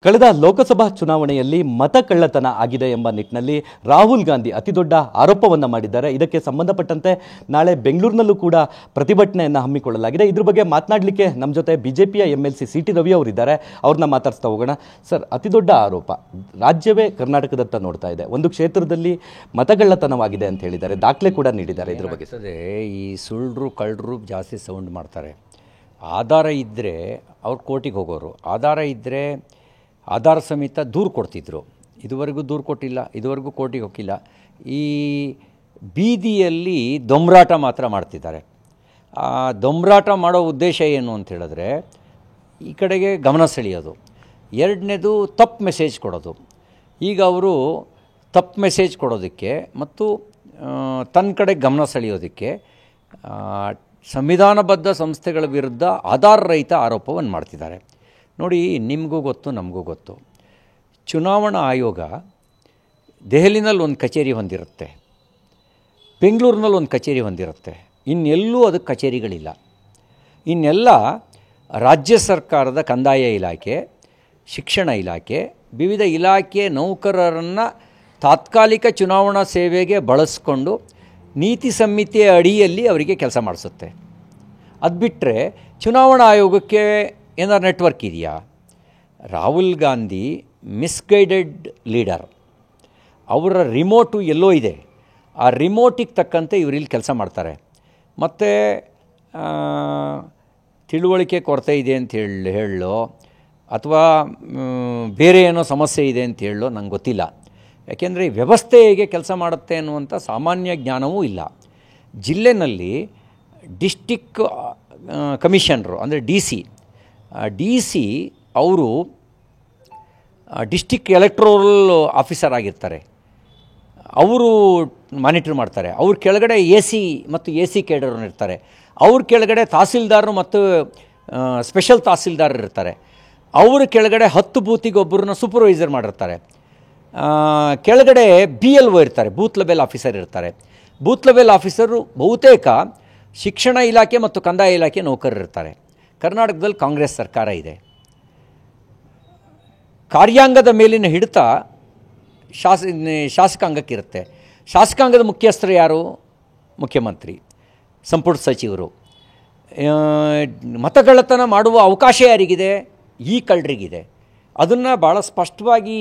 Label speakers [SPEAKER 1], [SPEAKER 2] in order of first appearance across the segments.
[SPEAKER 1] ಕಳೆದ ಲೋಕಸಭಾ ಚುನಾವಣೆಯಲ್ಲಿ ಮತ ಕಳ್ಳತನ ಆಗಿದೆ ಎಂಬ ನಿಟ್ಟಿನಲ್ಲಿ ರಾಹುಲ್ ಗಾಂಧಿ ಅತಿದೊಡ್ಡ ಆರೋಪವನ್ನು ಮಾಡಿದ್ದಾರೆ. ಇದಕ್ಕೆ ಸಂಬಂಧಪಟ್ಟಂತೆ ನಾಳೆ ಬೆಂಗಳೂರಿನಲ್ಲೂ ಕೂಡ ಪ್ರತಿಭಟನೆಯನ್ನು ಹಮ್ಮಿಕೊಳ್ಳಲಾಗಿದೆ. ಇದ್ರ ಬಗ್ಗೆ ಮಾತನಾಡಲಿಕ್ಕೆ ನಮ್ಮ ಜೊತೆ ಬಿಜೆಪಿಯ MLC CT ರವಿ ಅವರಿದ್ದಾರೆ. ಅವ್ರನ್ನ ಮಾತಾಡ್ಸ್ತಾ ಹೋಗೋಣ. ಸರ್, ಅತಿದೊಡ್ಡ ಆರೋಪ, ರಾಜ್ಯವೇ ಕರ್ನಾಟಕದತ್ತ ನೋಡ್ತಾ ಇದೆ, ಒಂದು ಕ್ಷೇತ್ರದಲ್ಲಿ ಮತಗಳ್ಳತನವಾಗಿದೆ ಅಂತ ಹೇಳಿದ್ದಾರೆ, ದಾಖಲೆ ಕೂಡ ನೀಡಿದ್ದಾರೆ. ಇದ್ರ ಬಗ್ಗೆ
[SPEAKER 2] ಈ ಸುಳ್ಳರು ಕಳ್ಳರು ಜಾಸ್ತಿ ಸೌಂಡ್ ಮಾಡ್ತಾರೆ. ಆಧಾರ ಇದ್ದರೆ ಅವ್ರು ಕೋರ್ಟಿಗೆ ಹೋಗೋರು, ಆಧಾರ ಇದ್ದರೆ ಆಧಾರ ಸಮೇತ ದೂರು ಕೊಡ್ತಿದ್ರು. ಇದುವರೆಗೂ ದೂರು ಕೊಟ್ಟಿಲ್ಲ, ಇದುವರೆಗೂ ಕೋರ್ಟಿಗೆ ಹೋಗಿಲ್ಲ. ಈ ಬೀದಿಯಲ್ಲಿ ದೊಂಬರಾಟ ಮಾತ್ರ ಮಾಡ್ತಿದ್ದಾರೆ. ಆ ದೊಂಬರಾಟ ಮಾಡೋ ಉದ್ದೇಶ ಏನು ಅಂತ ಹೇಳಿದ್ರೆ, ಈ ಕಡೆಗೆ ಗಮನ ಸೆಳೆಯೋದು, ಎರಡನೇದು ತಪ್ಪು ಮೆಸೇಜ್ ಕೊಡೋದು. ಈಗ ಅವರು ತಪ್ಪು ಮೆಸೇಜ್ ಕೊಡೋದಕ್ಕೆ ಮತ್ತು ತನ್ನ ಕಡೆ ಗಮನ ಸೆಳೆಯೋದಕ್ಕೆ ಸಂವಿಧಾನಬದ್ಧ ಸಂಸ್ಥೆಗಳ ವಿರುದ್ಧ ಆಧಾರ ರಹಿತ ಆರೋಪವನ್ನು ಮಾಡ್ತಿದ್ದಾರೆ. ನೋಡಿ, ನಿಮಗೂ ಗೊತ್ತು, ನಮಗೂ ಗೊತ್ತು, ಚುನಾವಣಾ ಆಯೋಗ ದೆಹಲಿನಲ್ಲಿ ಒಂದು ಕಚೇರಿ ಹೊಂದಿರುತ್ತೆ, ಬೆಂಗಳೂರಿನಲ್ಲಿ ಒಂದು ಕಚೇರಿ ಹೊಂದಿರುತ್ತೆ, ಇನ್ನೆಲ್ಲೂ ಅದಕ್ಕೆ ಕಚೇರಿಗಳಿಲ್ಲ. ಇನ್ನೆಲ್ಲ ರಾಜ್ಯ ಸರ್ಕಾರದ ಕಂದಾಯ ಇಲಾಖೆ, ಶಿಕ್ಷಣ ಇಲಾಖೆ, ವಿವಿಧ ಇಲಾಖೆ ನೌಕರರನ್ನು ತಾತ್ಕಾಲಿಕ ಚುನಾವಣಾ ಸೇವೆಗೆ ಬಳಸ್ಕೊಂಡು ನೀತಿ ಸಂಹಿತೆಯ ಅಡಿಯಲ್ಲಿ ಅವರಿಗೆ ಕೆಲಸ ಮಾಡಿಸುತ್ತೆ. ಅದು ಬಿಟ್ಟರೆ ಚುನಾವಣಾ ಆಯೋಗಕ್ಕೆ ಏನಾದ್ರು ನೆಟ್ವರ್ಕ್ ಇದೆಯಾ? ರಾಹುಲ್ ಗಾಂಧಿ ಮಿಸ್ಗೈಡೆಡ್ ಲೀಡರ್, ಅವರ ರಿಮೋಟು ಎಲ್ಲೋ ಇದೆ, ಆ ರಿಮೋಟಿಗೆ ತಕ್ಕಂತೆ ಇವರಿಲ್ಲಿ ಕೆಲಸ ಮಾಡ್ತಾರೆ. ಮತ್ತು ತಿಳುವಳಿಕೆ ಕೊರತೆ ಇದೆ ಅಂತ ಹೇಳೋ ಅಥವಾ ಬೇರೆ ಏನೋ ಸಮಸ್ಯೆ ಇದೆ ಅಂತ ಹೇಳೋ ನಂಗೆ ಗೊತ್ತಿಲ್ಲ. ಯಾಕೆಂದರೆ ವ್ಯವಸ್ಥೆ ಹೇಗೆ ಕೆಲಸ ಮಾಡುತ್ತೆ ಅನ್ನುವಂಥ ಸಾಮಾನ್ಯ ಜ್ಞಾನವೂ ಇಲ್ಲ. ಜಿಲ್ಲೆನಲ್ಲಿ ಡಿಸ್ಟಿಕ್ ಕಮಿಷನರು ಅಂದರೆ ಡಿ ಸಿ ಅವರು ಡಿಸ್ಟಿಕ್ ಎಲೆಕ್ಟ್ರೋರಲ್ ಆಫೀಸರ್ ಆಗಿರ್ತಾರೆ, ಅವರು ಮಾನಿಟರ್ ಮಾಡ್ತಾರೆ. ಅವ್ರ ಕೆಳಗಡೆ AC ಮತ್ತು AC ಕೇಡರ್ರು ಇರ್ತಾರೆ. ಅವ್ರ ಕೆಳಗಡೆ ತಹಸೀಲ್ದಾರರು ಮತ್ತು ಸ್ಪೆಷಲ್ ತಹಸೀಲ್ದಾರರು ಇರ್ತಾರೆ. ಅವ್ರ ಕೆಳಗಡೆ 10 ಬೂತಿಗೆ ಒಬ್ಬರನ್ನ ಸೂಪರ್ವೈಸರ್ ಮಾಡಿರ್ತಾರೆ. ಕೆಳಗಡೆ BLO ಇರ್ತಾರೆ, ಬೂತ್ ಲೆವೆಲ್ ಆಫೀಸರ್ ಇರ್ತಾರೆ. ಬೂತ್ ಲೆವೆಲ್ ಆಫೀಸರು ಬಹುತೇಕ ಶಿಕ್ಷಣ ಇಲಾಖೆ ಮತ್ತು ಕಂದಾಯ ಇಲಾಖೆ ನೌಕರರು ಇರ್ತಾರೆ. ಕರ್ನಾಟಕದಲ್ಲಿ ಕಾಂಗ್ರೆಸ್ ಸರ್ಕಾರ ಇದೆ. ಕಾರ್ಯಾಂಗದ ಮೇಲಿನ ಹಿಡಿತ ಶಾಸಕಾಂಗಕ್ಕಿರುತ್ತೆ. ಶಾಸಕಾಂಗದ ಮುಖ್ಯಸ್ಥರು ಯಾರು? ಮುಖ್ಯಮಂತ್ರಿ, ಸಂಪುಟ ಸಚಿವರು. ಮತಗಳ್ಳತನ ಮಾಡುವ ಅವಕಾಶ ಯಾರಿಗಿದೆ? ಈ ಕಳ್ಳರಿಗಿದೆ. ಅದನ್ನು ಭಾಳ ಸ್ಪಷ್ಟವಾಗಿ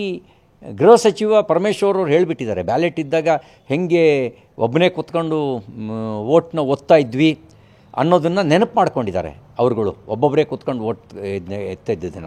[SPEAKER 2] ಗೃಹ ಸಚಿವ ಪರಮೇಶ್ವರ್ ಅವರು ಹೇಳಿಬಿಟ್ಟಿದ್ದಾರೆ. ಬ್ಯಾಲೆಟ್ ಇದ್ದಾಗ ಹೆಂಗೆ ಒಬ್ಬನೇ ಕೂತ್ಕೊಂಡು ವೋಟ್ನ ಒತ್ತಾ ಇದ್ವಿ ಅನ್ನೋದನ್ನು ನೆನಪು ಮಾಡ್ಕೊಂಡಿದ್ದಾರೆ. ಅವರುಗಳು ಒಬ್ಬೊಬ್ಬರೇ ಕೂತ್ಕೊಂಡು ವೋಟ್ ಎತ್ತಿದ್ದ ದಿನ.